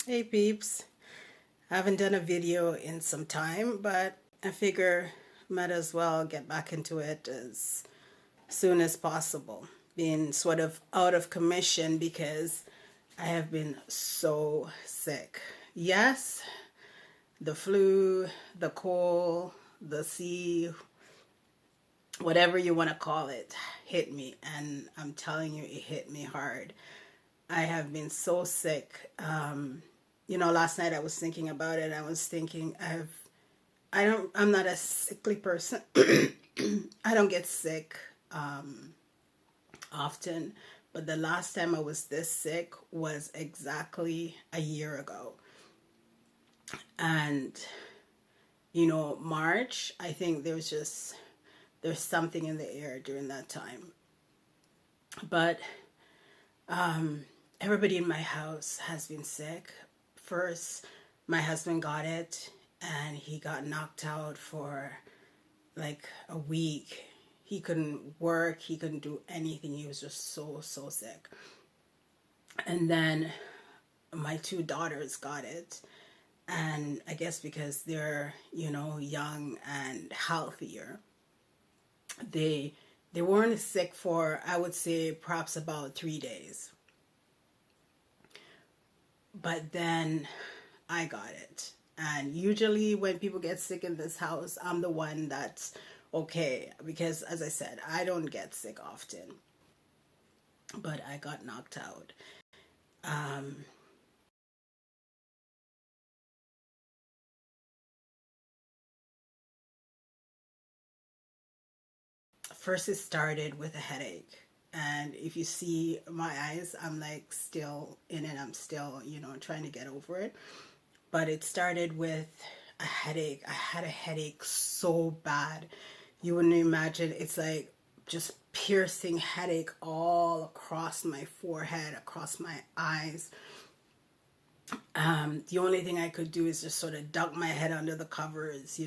Hey peeps, I haven't done a video in some time, but I figure might as well get back into it as soon as possible. Being sort of out of commission because I have been so sick. Yes, the flu, the cold, the sea, whatever you want to call it, hit me. And I'm telling you, it hit me hard. I have been so sick. Last night I was thinking about it. I was thinking I'm not a sickly person. I don't get sick often, but the last time I was this sick was exactly a year ago. And March, I think there's something in the air during that time. But everybody in my house has been sick. First, my husband got it and he got knocked out for like a week. He couldn't work, he couldn't do anything. He was just so sick. And then my two daughters got it. And I guess because they're, young and healthier, they they weren't sick for, I would say, perhaps about 3 days. But then I got it. And usually when people get sick in this house, I'm the one that's okay because, as I said, I don't get sick often. But I got knocked out. Um, First, it started with a headache. And if you see my eyes, I'm like still in it. I'm still, trying to get over it. But it started with a headache. I had a headache so bad. You wouldn't imagine. It's like just piercing headache all across my forehead, across my eyes. The only thing I could do is just sort of duck my head under the covers.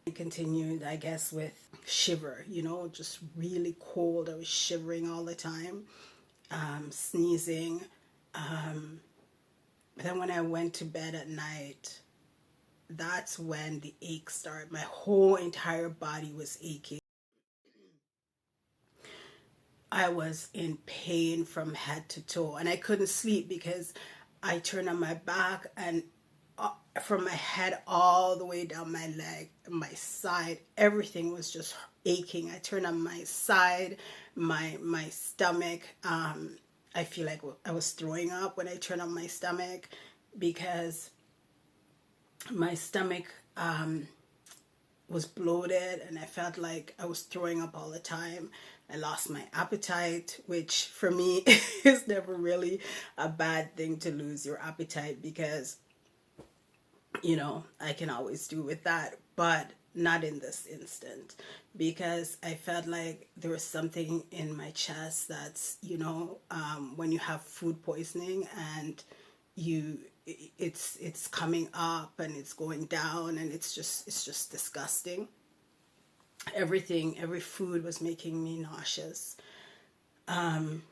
I continued, I guess, with shiver, just really cold. I was shivering all the time, sneezing. But then when I went to bed at night, that's when the ache started. My whole entire body was aching. I was in pain from head to toe, and I couldn't sleep because I turned on my back and from my head all the way down my leg, my side, everything was just aching. I turned on my side, my stomach. I feel like I was throwing up when I turned on my stomach because my stomach was bloated and I felt like I was throwing up all the time. I lost my appetite, which for me is never really a bad thing to lose your appetite because, I can always do with that, but not in this instant because I felt like there was something in my chest that's, when you have food poisoning and you it's coming up and it's going down and it's just disgusting. Every food was making me nauseous. It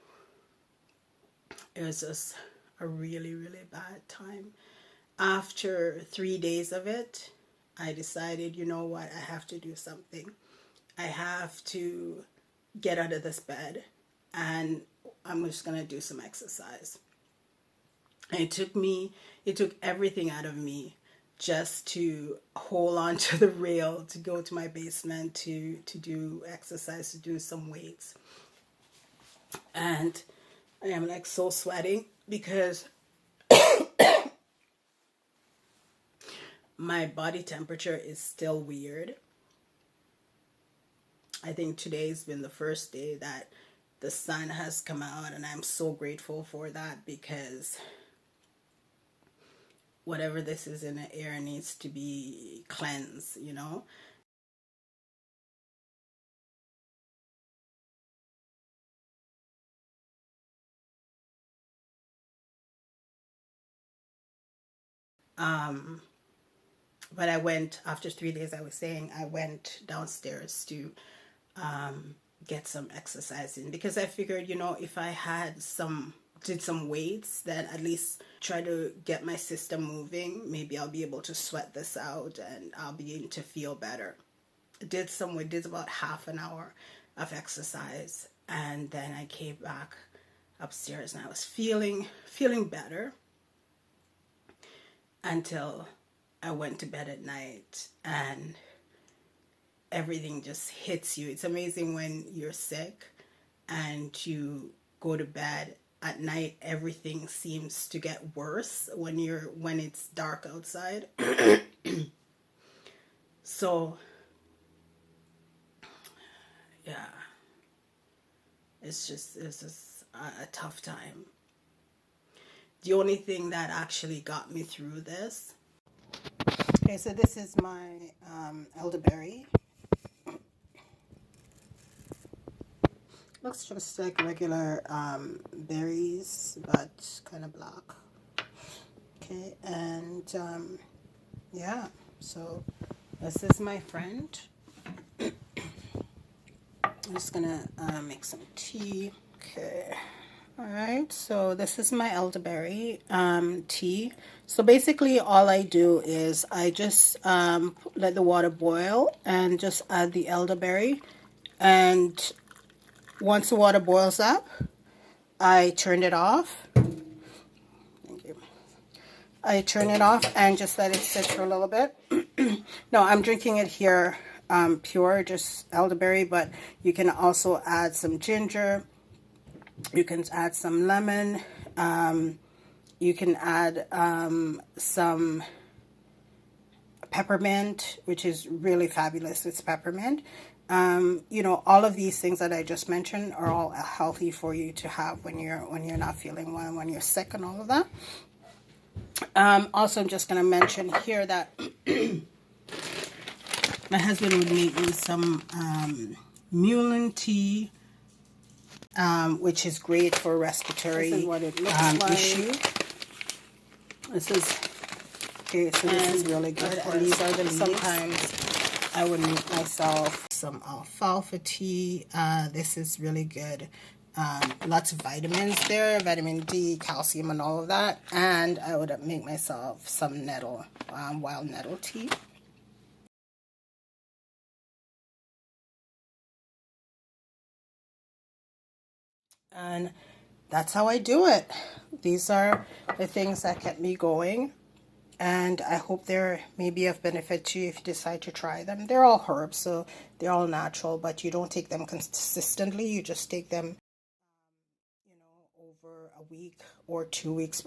was just a really bad time. After 3 days of it, I decided, you know what, I have to do something. I have to get out of this bed and I'm just gonna do some exercise. And it took everything out of me just to hold on to the rail, to go to my basement, to do exercise, to do some weights. And I am like so sweating because my body temperature is still weird. I think today's been the first day that the sun has come out, and I'm so grateful for that because whatever this is in the air needs to be cleansed. Um, but I went, after 3 days, I was saying, I went downstairs to get some exercise in because I figured, if I had some did some weights, then at least try to get my system moving. Maybe I'll be able to sweat this out and I'll begin to feel better. Did about half an hour of exercise, and then I came back upstairs and I was feeling better until I went to bed at night, and everything just hits you. It's amazing when you're sick and you go to bed at night, everything seems to get worse when it's dark outside. So yeah, it's just a tough time. The only thing that actually got me through this. Okay, so this is my elderberry. Looks just like regular berries, but kind of black. Okay, and yeah, so this is my friend. I'm just gonna make some tea. Okay. All right, so this is my elderberry tea. So basically all I do is I just let the water boil and just add the elderberry. And once the water boils up, I turn it off. Thank you. I turn it off and just let it sit for a little bit. No, I'm drinking it here pure, just elderberry, but you can also add some ginger. You can add some lemon. You can add some peppermint, which is really fabulous. It's peppermint. You know, all of these things that I just mentioned are all healthy for you to have when you're not feeling well, when you're sick, and all of that. Also, I'm just going to mention here that my husband would make me some mullein tea, which is great for respiratory issue. This is okay. So this is really good. And these are the leaves. Sometimes I would make myself some alfalfa tea. This is really good. Lots of vitamins there, vitamin D, calcium, and all of that. And I would make myself some nettle, wild nettle tea. And that's how I do it. These are the things that kept me going. And I hope they're maybe of benefit to you if you decide to try them. They're all herbs, so they're all natural, but you don't take them consistently. You just take them, you know, over a week or 2 weeks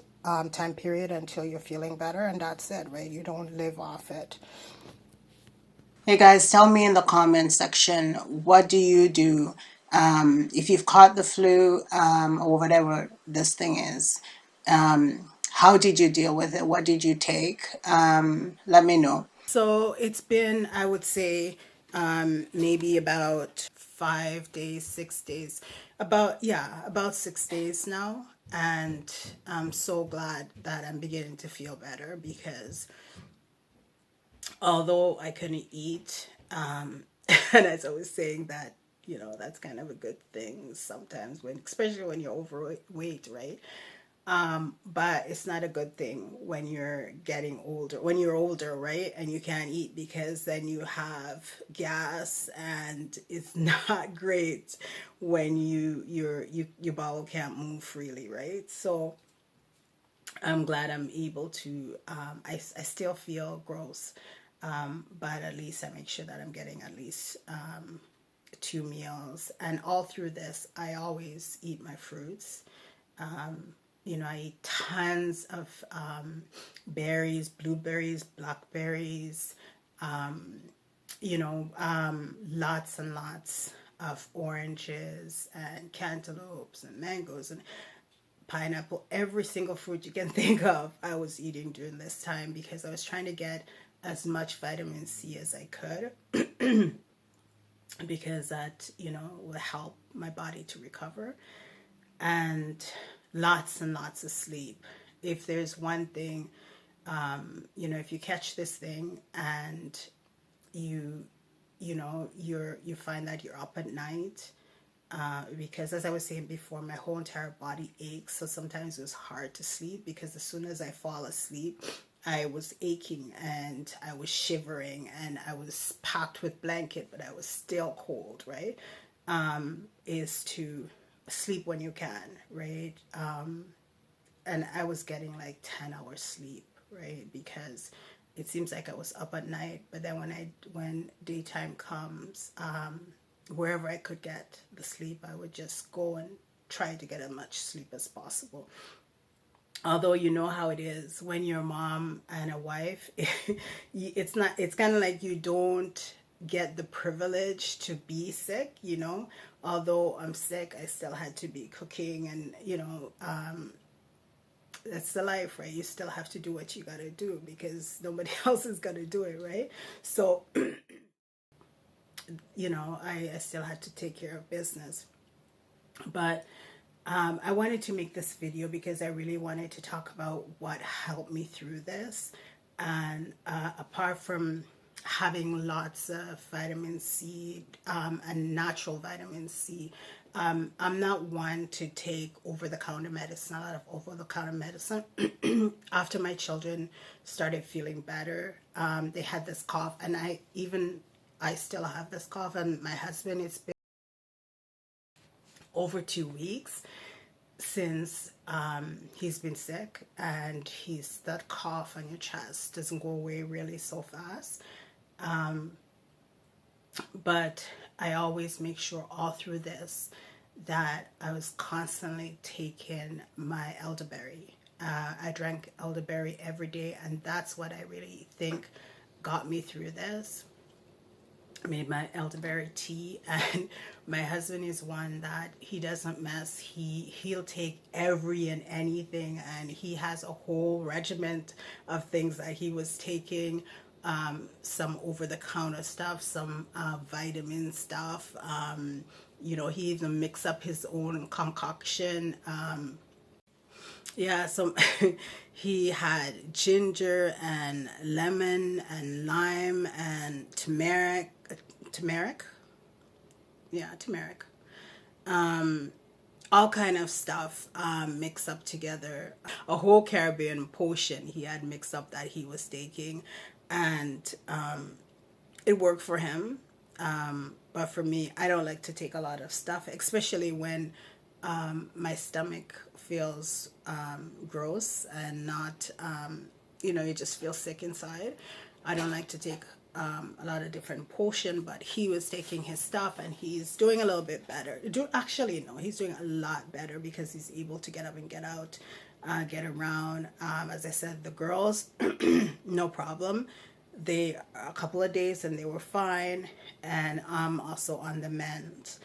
time period until you're feeling better, and that's it, right? You don't live off it. Hey guys, tell me in the comment section, what do you do if you've caught the flu or whatever this thing is? How did you deal with it? What did you take? Let me know. So it's been, I would say, maybe about 5 days, 6 days, about 6 days now. And I'm so glad that I'm beginning to feel better, because although I couldn't eat, and as I was saying that, you know, that's kind of a good thing sometimes, when, especially when you're overweight, right? But it's not a good thing when you're getting older, right? And you can't eat, because then you have gas, and it's not great when your bowel can't move freely, right? So I'm glad I'm able to, I still feel gross, but at least I make sure that I'm getting at least 2 meals. And all through this, I always eat my fruits. You know, I eat tons of berries, blueberries, blackberries, you know, lots and lots of oranges and cantaloupes and mangoes and pineapple. Every single fruit you can think of, I was eating during this time, because I was trying to get as much vitamin C as I could, because that, you know, will help my body to recover. And lots of sleep. If there's one thing, you know, if you catch this thing and you know, you find that you're up at night because as I was saying before, my whole entire body aches. So sometimes it was hard to sleep because as soon as I fall asleep, I was aching and I was shivering and I was packed with blanket, but I was still cold, right? Is to sleep when you can, right? And I was getting like 10 hours sleep, right? Because it seems like I was up at night, but then when daytime comes, wherever I could get the sleep, I would just go and try to get as much sleep as possible. Although you know how it is when you're a mom and a wife, it's not, it's kind of like you don't get the privilege to be sick, you know. Although I'm sick, I still had to be cooking and, you know, that's the life, right? You still have to do what you got to do because nobody else is going to do it, right? So, you know, I still had to take care of business. But I wanted to make this video because I really wanted to talk about what helped me through this. And apart from having lots of vitamin C and natural vitamin C, I'm not one to take over-the-counter medicine, a lot of over-the-counter medicine. After my children started feeling better, they had this cough, and I still have this cough, and my husband, it's been over 2 weeks since he's been sick, and he's that cough on your chest doesn't go away really so fast. But I always make sure all through this that I was constantly taking my elderberry. I drank elderberry every day, and that's what I really think got me through this. I made my elderberry tea, and my husband is one that he doesn't mess. He'll take every and anything, and he has a whole regiment of things that he was taking. Some over-the-counter stuff, some vitamin stuff. You know, he even mix up his own concoction. Yeah, so he had ginger and lemon and lime and turmeric, yeah, turmeric, all kind of stuff mixed up together. A whole Caribbean potion he had mixed up that he was taking, and it worked for him. But for me, I don't like to take a lot of stuff, especially when my stomach feels gross and not, you know, you just feel sick inside. I don't like to take a lot of different potion, but he was taking his stuff and he's doing a little bit better. Actually, no, he's doing a lot better because he's able to get up and get out, get around. As I said, the girls, no problem. They a couple of days and they were fine, and I'm also on the mend.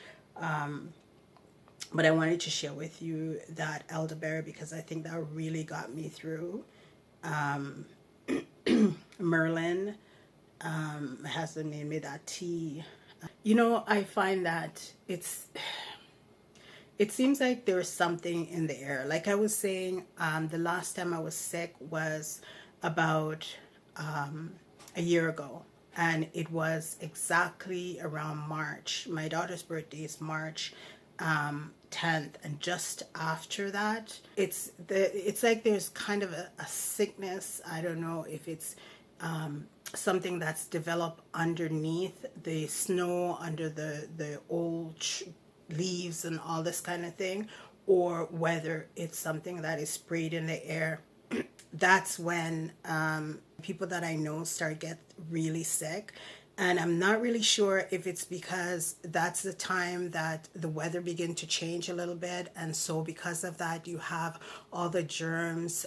But I wanted to share with you that elderberry because I think that really got me through. Merlin, my husband made me that tea. You know, I find that it seems like there's something in the air. Like I was saying, the last time I was sick was about a year ago, and it was exactly around March. My daughter's birthday is March 10th, and just after that, it's like there's kind of a sickness. I don't know if it's something that's developed underneath the snow, under the old leaves and all this kind of thing, or whether it's something that is sprayed in the air. That's when people that I know start get really sick. And I'm not really sure if it's because that's the time that the weather begin to change a little bit. And so because of that, you have all the germs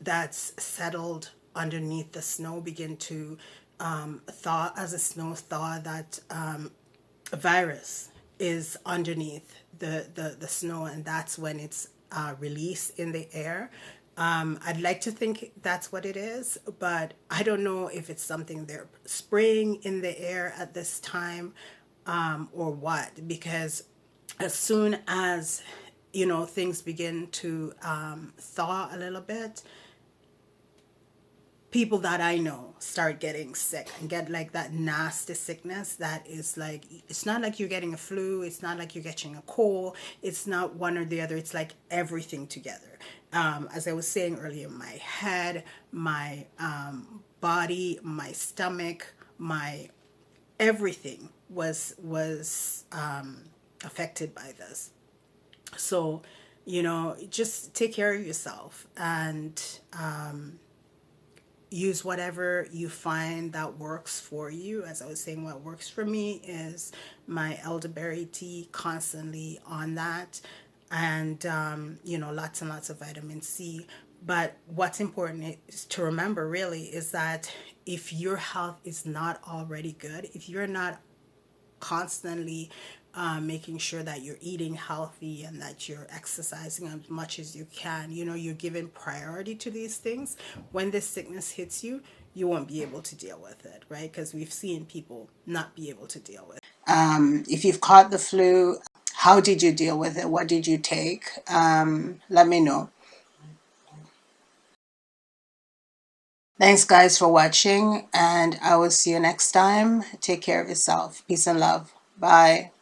that's settled underneath the snow begin to thaw. As the snow thaw, that virus is underneath the snow, and that's when it's released in the air. I'd like to think that's what it is, but I don't know if it's something they're spraying in the air at this time or what, because as soon as, you know, things begin to thaw a little bit, people that I know start getting sick and get like that nasty sickness that is like, it's not like you're getting a flu, it's not like you're catching a cold, it's not one or the other, it's like everything together. As I was saying earlier, my head, my body, my stomach, my everything was affected by this. So, just take care of yourself and use whatever you find that works for you. As I was saying, what works for me is my elderberry tea, constantly on that, and lots and lots of vitamin C. But what's important is to remember really is that if your health is not already good, if you're not constantly making sure that you're eating healthy and that you're exercising as much as you can, you're giving priority to these things, when this sickness hits you, you won't be able to deal with it, right? Because we've seen people not be able to deal with it. If you've caught the flu, how did you deal with it? What did you take? Let me know. Thanks, guys, for watching, and I will see you next time. Take care of yourself. Peace and love. Bye.